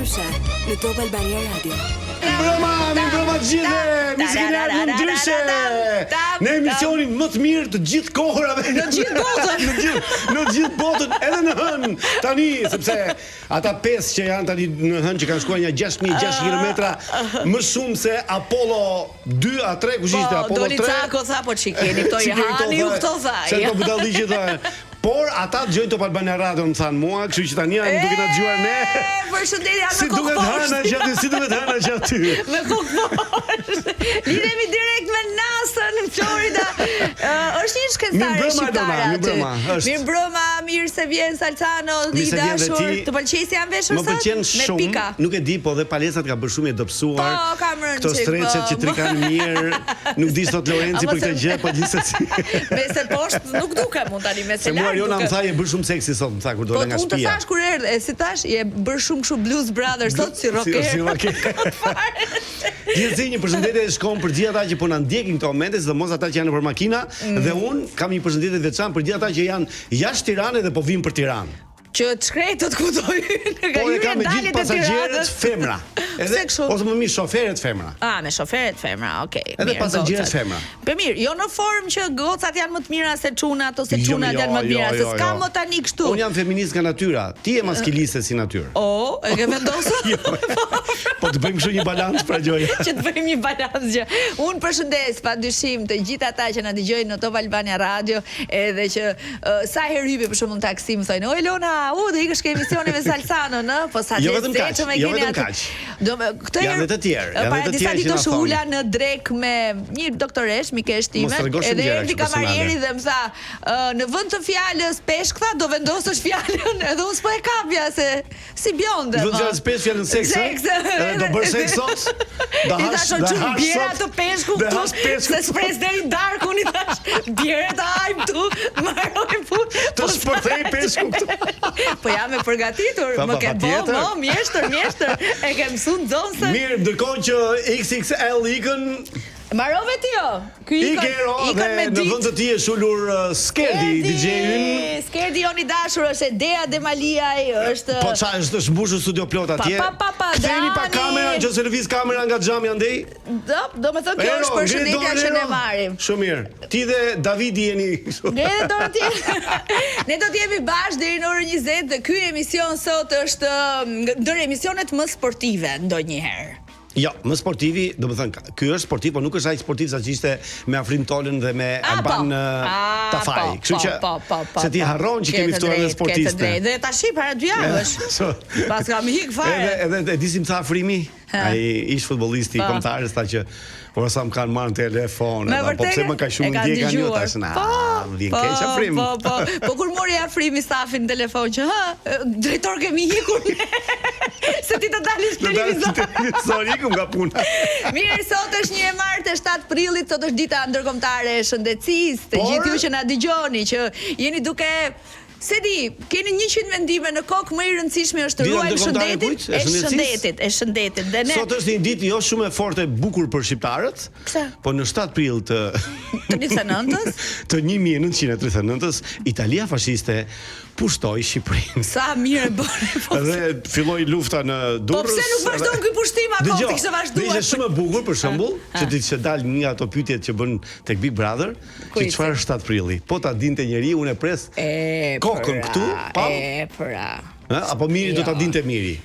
Ndryshe në Top Albania Radio. Mbrëma gjithë, miskinar në ndryshe. Në emisionin më të mirë të gjithë kohërave. Në gjithë botën. Në gjithë botën, edhe në hën. Tani, sepse ata 5 që janë tani në hën që kanë shkuar një 6.600 kilometra, më shumë se Apollo 2 a 3, kush ishte Apollo 3? Doli Cako tha, po çikeni këto i hani ju këto tha. Se këto budalliqe tha. Por ata dëgjojnë Top Albania Radio, më thanë mua, kështu që tani janë duke na dëgjuar ne. Përshëndetje, Si duhet hëna gjatë, si duhet hëna gjatë ty. Me kokë. Lidhemi direkt me NASA në Florida. Është një shkencëtare shqiptare aty. Mirëmbrëma, mirë se vjen Salcano, i dashur. Të pëlqej si janë veshur sot? Më pëlqen shumë. Nuk e di, po dhe palestrat ka bërë shumë e dobësuar. Po, kam rënë. Këto streçet që trikan mirë. Nuk di sot Lorenci për këtë gjë, po gjithsesi. Me se poshtë nuk duke mund tani me se lart. Jona më tha je bërë shumë seksi sot, më tha kur dole nga shtëpia. Po unë të thash kur erdhe, si thash, je bërë shumë kështu Blues Brothers sot si rocker. Si rocker. Gjithsesi një përshëndetje shkon për gjithë ata që po na ndjekin këto momente, sidomos ata që janë nëpër makina, dhe unë kam një përshëndetje të veçantë për gjithë ata që janë jashtë Tiranës dhe po vinë për Tiranë. Që të shkretët ku do hynë nga hyrje dalet e gjithë pasagerët femra. Edhe ose më mirë shoferët femra. Me shoferët femra, okay. Edhe pasagerët femra. Po mirë, jo në formë që gocat janë më të mira se çunat ose çunat janë më të mira, se s'ka më tani kështu. Unë jam feminist nga natyra, ti je maskiliste si natyrë. E ke vendosur? Po të bëjmë kështu një balancë pra gjoja. Që të bëjmë një balancë gjë. Unë përshëndes padyshim të gjithë ata që na dëgjojnë në Top Albania Radio, edhe që sa herë hypi për shembull në taksi më thonë, "O Elona, dhe ikësh ke emisioni me Salcano, në? Po sa jo vetëm kaq. Këtë janë të tjerë, para disa ditë u ula në drek me një doktoresh, mikesh time, edhe erdhi kamarieri dhe më tha, në vend të fjalës peshk tha, do vendosësh fjalën, edhe unë s'po e kapja se si bjonde. Do të thashë peshk fjalën seks. Edhe do bësh seks sot. Do hash bjera të peshku këtu. Se spres deri darkun i thash, bjera të hajm tu, marroj punë. Të shpërthej peshku këtu. Po jam e përgatitur, më ke bo, mjeshtër, e ke mësu në zonë se... Mirë, ndërkohë që XXL ikën... Marove ti jo? Ikën me ditë. Në vend të ti e shullur Skerdi, DJ-yn. Skerdi joni dashur është Dea Demaliaj, është... Po qa është mbushur studio plot atje? Ktheheni pa kamera, që se lëviz kamera nga xhami andej? Do me thënë kjo është përshëndetja që ne marim. Shumë mirë. Ti dhe Davidi jeni... Ne do t'jemi bashkë deri në orën 20 dhe ky emision sot është ndër emisionet më sportive ndonjëherë. Jo, më sportivi, do më thënë, ky është sportiv, po nuk është aq sportiv sa që ishte me Afrim Tolën dhe me Alban Tafaj. Kështu që se ti harron që kemi ftuar edhe sportiste. Dhe tash para 2 javësh. Pas kam hik fare. Edhe di si më tha Afrimi, ai ish futbollisti i kombëtarës, tha që por sa më kanë marrë në telefon, po pse më ka shumë ndjeka një tash na. Vjen keq Afrim. Po kur mori Afrimi stafin në telefon që drejtor kemi ikur. Se ti të dalësh në televizor nga puna. Mirë, sot është 1 martë, 7 prillit, sot është dita ndërkombëtare e shëndetësisë. Të gjithë ju që na dëgjoni, që jeni duke se di, keni 100 vendime në kokë, më i rëndësishme është ruajmë shëndetin. E shëndetit. Sot është një ditë jo shumë e fortë e bukur për shqiptarët. Po në 7 prill të 39-s, të 1939-s, Italia fashiste pushtoi Shqipërinë. Sa mirë bëri. Dhe filloi lufta në Durrës. Po pse nuk vazhdon ky pushtim akoma, ti kishte vazhduar. Ishte shumë e bukur për shembull, që ti të dal një ato pyetjet që bën tek Big Brother, që çfarë është 7 prilli. Po ta dinte njeriu, unë e pres kokën këtu, pa. Apo Miri do ta dinte Miri.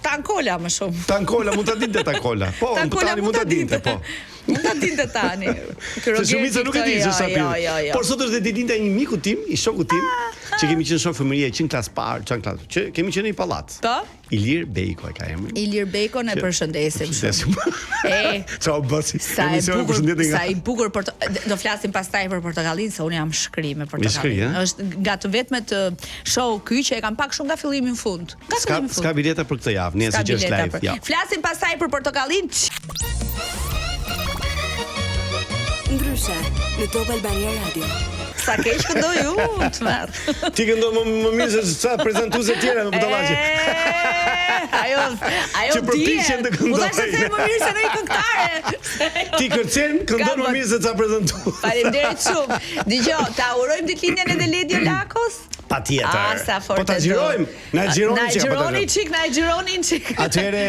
Tankola më shumë. Tankola mund ta dinte Tankola. Po, tani mund ta dinte, po. Mund ta dinte tani. Se shumica nuk e di se sa prill. Por sot është ditëlindja e një miku tim, i shokut tim, që kemi qenë shok fëmijërie, që në klasë parë, që kemi qenë në pallat. Po? Ilir Bejko e ka emrin. Ilir Bejko e përshëndesim shumë. Ciao Basi. Sa i bukur do flasim pastaj për portokallinë, se unë jam shkri me portokallinë. Është nga të vetmet show ky që e kam pak shumë nga fillimi në fund. Ska bileta për këtë javë, nesër që është live. Flasim pastaj për portokallinë. Ndryshe në Top Albania Radio. Sa keq këndoj unë të merr. Ti këndoj më mirë se sa prezantuese tjera në budallaqe. Ajo që përpiqen të këndojnë. Mund të them më mirë se në këngëtare. Ti kërcen, këndon më mirë se sa prezantues. Faleminderit shumë. Dgjoj, ta urojmë ditëlindjen e Ledi Lakos. Patjetër. Po ta xhirojmë, na xhironi çik. Atëherë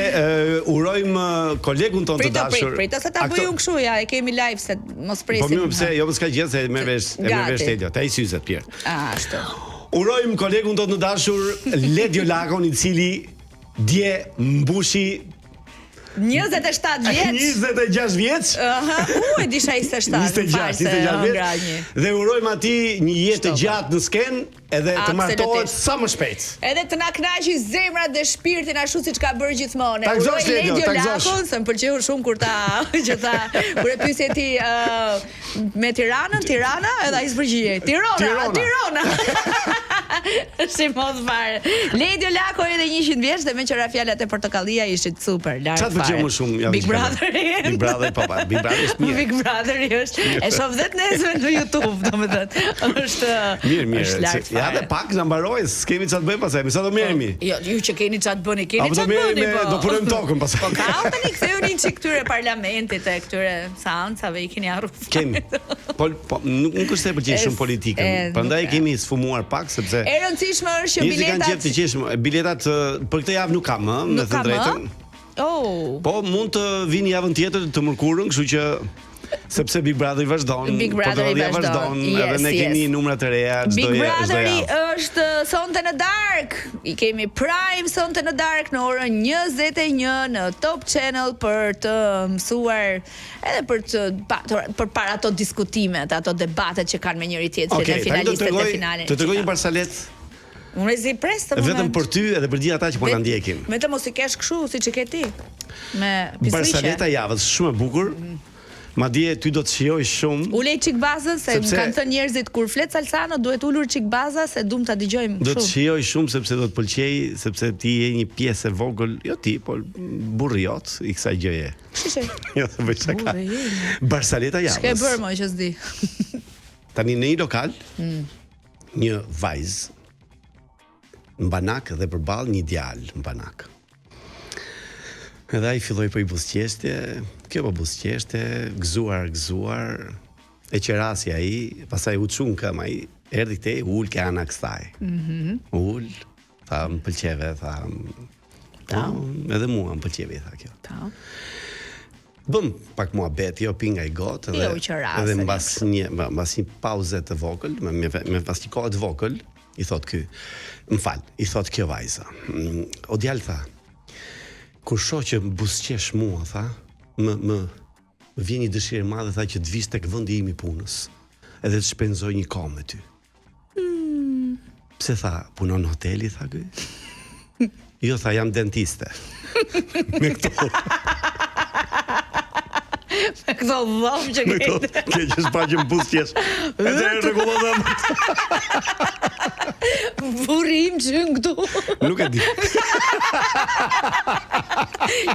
urojmë kolegun ton të dashur. Prit, se ta bëj unë kështu, ja, e kemi live se mos presim. Po më pse, jo s'ka gjë se më vesh Tedio, ta i syzet Pier. Ashtu. Urojmë kolegun ton të dashur Ledio Lakon, i cili dje mbushi 27 vjeç. 26 vjeç. E disha 27. 26 vjeç. Dhe urojmë atij një jetë të gjatë në skenë edhe të martohet sa më shpejt. Edhe të na kënaqë zemrat dhe shpirtin ashtu siç ka bërë gjithmonë. Uroj Ledio Lakon, se më pëlqeu shumë kur kur e pyesje ti me Tirana, edhe ai zbërgjije. Tirana. Si mos fare. Ledio Lako edhe 100 vjeç dhe me qëra fjalat e portokallia ishit super lart. Çfarë pëlqeu më shumë? Big Brother. Big Brother, papa, Big Brother është mirë. Big Brother është. E shoh vetë nesër në YouTube, domethënë. Është mirë. Ja dhe pak na mbaroj, s'kemi çfarë të bëjmë pastaj, sa do merremi. Jo, ju që keni çfarë të bëni, keni çfarë të bëni po. Do punojmë tokën pastaj. Po ka tani kthehuni çik këtyre parlamentit e këtyre seancave i keni harruar. Kemi. Po nuk është se pëlqej shumë politikën. Prandaj kemi sfumuar pak sepse e rëndësishme është që biletat për këtë javë nuk kam, me thënë drejtën. Po mund të vini javën tjetër të mërkurën, kështu që sepse Big Brother vazhdon. Edhe ne kemi numra të reja çdo javë. Big Brother është sonte në dark. I kemi Prime sonte në dark në orën 21 në Top Channel për të mësuar edhe për para ato diskutimet, ato debatet që kanë me njëri tjetrin në finalistët e finalen. Të tregoj një parsalet. Unë zi pres të vetëm për ty edhe për gjithë ata që po na ndjekin. Vetëm mos i kesh kështu siç e ke ti. Me pisliqe. Parsaleta javës shumë e bukur. Madje ty do të shijoj shumë. Ulej çik bazën se më kanë thënë njerëzit kur flet Salsano duhet ulur çik baza se duam ta dëgjojmë kështu. Do të shijoj shumë sepse do të pëlqej, sepse ti je një pjesë e vogël, jo ti, po burriot i kësaj gjëje. Ç'është? Jo, të bëj çka. Barsaleta javës. Ç'ke bër më që s'di. Tani në një lokal, një vajzë në banak dhe përballë një djalë në banak. Edhe ai filloi po i buzëqeshte, kjo po buzëqeshte, gëzuar, e qerasi ai, pastaj u çun kam ai, erdhi këtej, ul ke ana kësaj. Ul, tha më pëlqeve, tha. Edhe mua më pëlqeve, tha kjo. Bëm pak muhabet, jo pinga i gotë edhe mbas një pauze të vogël, me pas një kohë të vogël, i thot ky, më fal, i thot kjo vajza. O djalë tha, kur shoh që buzëqesh mua, tha, më vjen një dëshirë e madhe, tha, që të vish tek vendi im i punës, edhe të shpenzoj një kohë me ty. Pse tha, punon në hoteli, tha ky? Jo, tha, jam dentiste. Me këto. Me këto dhomë që kejtë. Ke që s'pa që më buzëqesh. E të e regullodhem. Burim që në këtu. Nuk e di.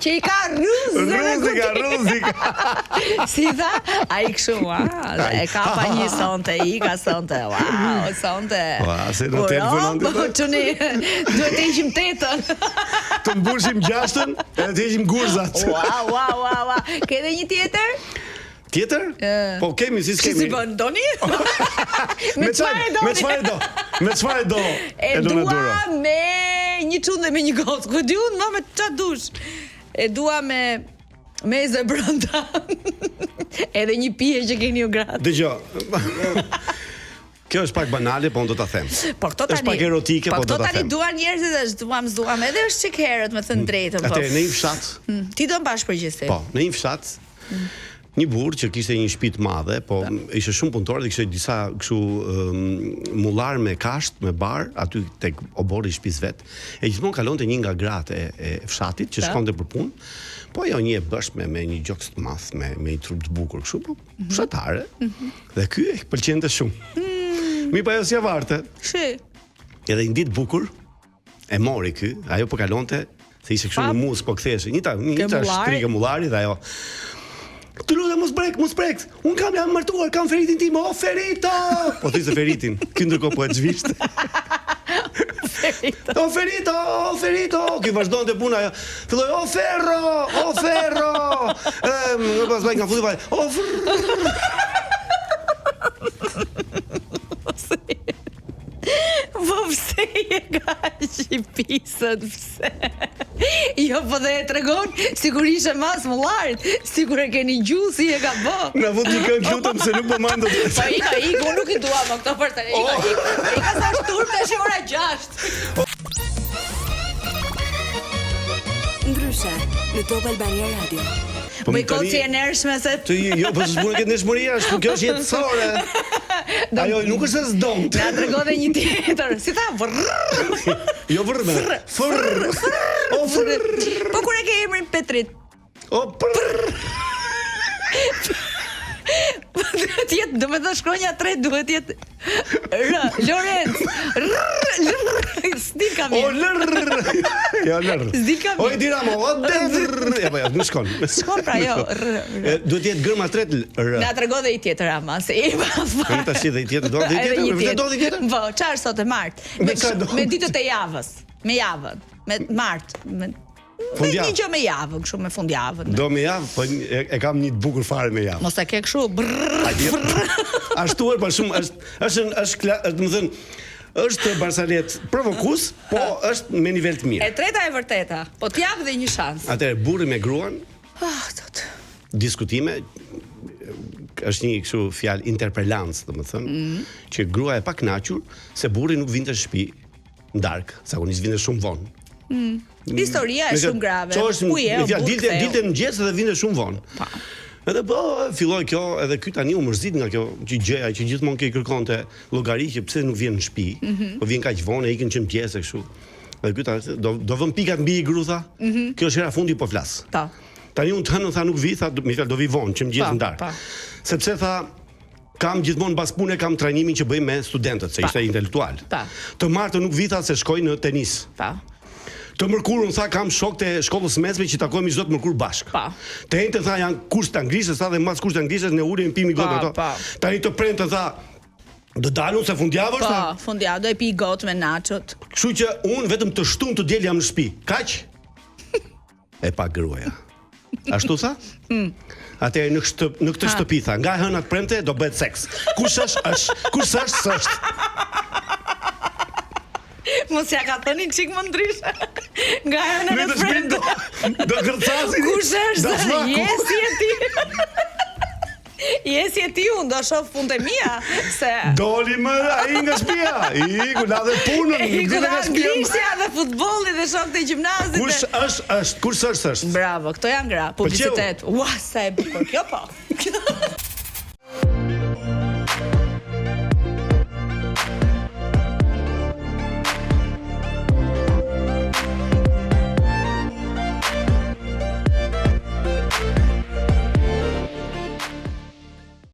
Që i ka Ruzika. Si tha? A i këshu, e ka pa një sonte, i ka sonte, sonte. Se në telefonon të të. Qëni, duhet të ishim tetën. Të mbushim gjashtën, edhe të ishim gurzat. Ke dhe një tjetër? Tjetër? Po kemi, si s'kemi. Si bën, doni? Me çfarë do? E dua me një çun dhe me një gocë. Ku di unë, ma me çfarë dush? E dua me meze brenda. Edhe një pije që keni ju gratë. Dëgjoj. Kjo është pak banale, po unë do ta them. Është pak erotike, po do ta them. Po këto tani duan njerëzit dhe s'duam, edhe është çik herët, me thënë drejtën, po. Atëherë në një fshat. Ti do mbash përgjithësi. Po, në një fshat. Një burr që kishte një shtëpi të madhe, po ishte shumë punëtor dhe kishte disa kështu mullar me kasht, me bar, aty tek oborri i shtëpisë vet. E gjithmonë kalonte një nga gratë e fshatit që shkonte për punë. Po jo një e bëshme me një gjoks të madh, me një trup të bukur kështu, po fshatare. Dhe ky e pëlqente shumë. Mi pa jo si avarte. Edhe një ditë bukur e mori ky, ajo po kalonte, se ishte kështu në mus, po kthehej. Një shtrikë mullari dhe ajo. Të lutem mos brek. Un jam martuar, kam feritin tim, o Ferito. Po thoj se feritin. Ky ndërkohë po e zhvishte. O Ferito. Ky vazhdonte puna. Filloi o Ferro. Pas vjen nga futi vaj. Po Ka që pisët, pse? Jo, po dhe e tregon, sigur ishe mas më lartë, sigur e keni gjuhë si e ka bë. Na vot një këngë lutem se nuk po mando. Po ika, unë nuk i dua më këto për të. Ika sa shturp tash ora 6. Ndryshe, në Top Albania Radio. Po i koci e nershme se... Jo, po s'bune këtë neshmëria, po kjo është jetësore. Ajo nuk është se s'don. Na tregove një tjetër, si tha vrrr. Jo vrrr. Frrr. O frrr. Po kur e ke emrin Petrit? O prrr. Duhet jetë, do me të shkronja 3, duhet jetë Lorenz. S'dil kam O lërr. Ja lërr. S'dil kam O i diramo, o dedrr. Ja po ja, nuk shkon. Shkon pra jo. Duhet jetë gërma tretë. Na trego dhe i tjetër ama se i pa. Unë tash dhe i tjetër, do dhe i tjetër, vërtet do dhe i tjetër? Po, çfarë sot e martë? Me ditët e javës, me javën, me martë, Fundjavë. Një gjë me javën, kështu me fundjavën. Do me javë, po e kam një të bukur fare me javë. Mos e ke kështu Ashtu e pa shumë, është, do të thënë, është Barsalet provokues, po është me nivel të E mirë. treta e vërteta, po t'jap dhe një shans. Atëherë burri me gruan, Tot. diskutime, është një kështu fjalë interpelancë, domethënë, që gruaja e pa kënaqur se burri nuk vinte në shtëpi në darkë, zakonisht vinte shumë vonë. Historia e shumë grave. Dilte në mëngjes dhe vinte shumë vonë. Edhe po filloi kjo, edhe ky tani u mërzit nga kjo gjëja që gjithmonë ke kërkonte llogari që pse nuk vjen në shtëpi, po vjen kaq vonë, ikën që mëngjes e kështu. Edhe ky tani do vëm pikat mbi i gru tha. Kjo është hera fundi po flas. Tani unë të hënën tha nuk vi, tha do vi vonë që mëngjes në darkë. Sepse tha kam gjithmonë pas pune kam trajnimin që bëj me studentët, se ishte intelektual. Të martën nuk vi tha se shkoj në tenis. Të mërkurën tha kam shok të shkollës mesme që takojmë çdo të mërkur bashk. Të njëjtën tha janë kurs të anglishtës, tha dhe mas kurs të anglishtës ne ulemi pimi gotë ato. Tani të premte tha do dalun se fundjavë është. Po, fundjavë do e pi gotë me nachot. Kështu që unë vetëm të shtunë të diel jam në shtëpi. Kaq? E pa gruaja. Ashtu tha? Atëherë në këtë shtëpi tha, nga hëna të premte do bëhet seks. Kush është? Kush është? Mos ja ka thënë çik më ndryshe. Nga hëna në premte. Do kërcasin. Kush është? Jesi e ti. Jesi e ti unë, do shoh punët e mia se doli më ai nga shtëpia. Iku la dhe punën, nuk vjen nga shtëpia dhe futbolli dhe shokët e gjimnazit. Kush është? Bravo, këto janë gra, publicitet. Ua, sa e bukur. Kjo po.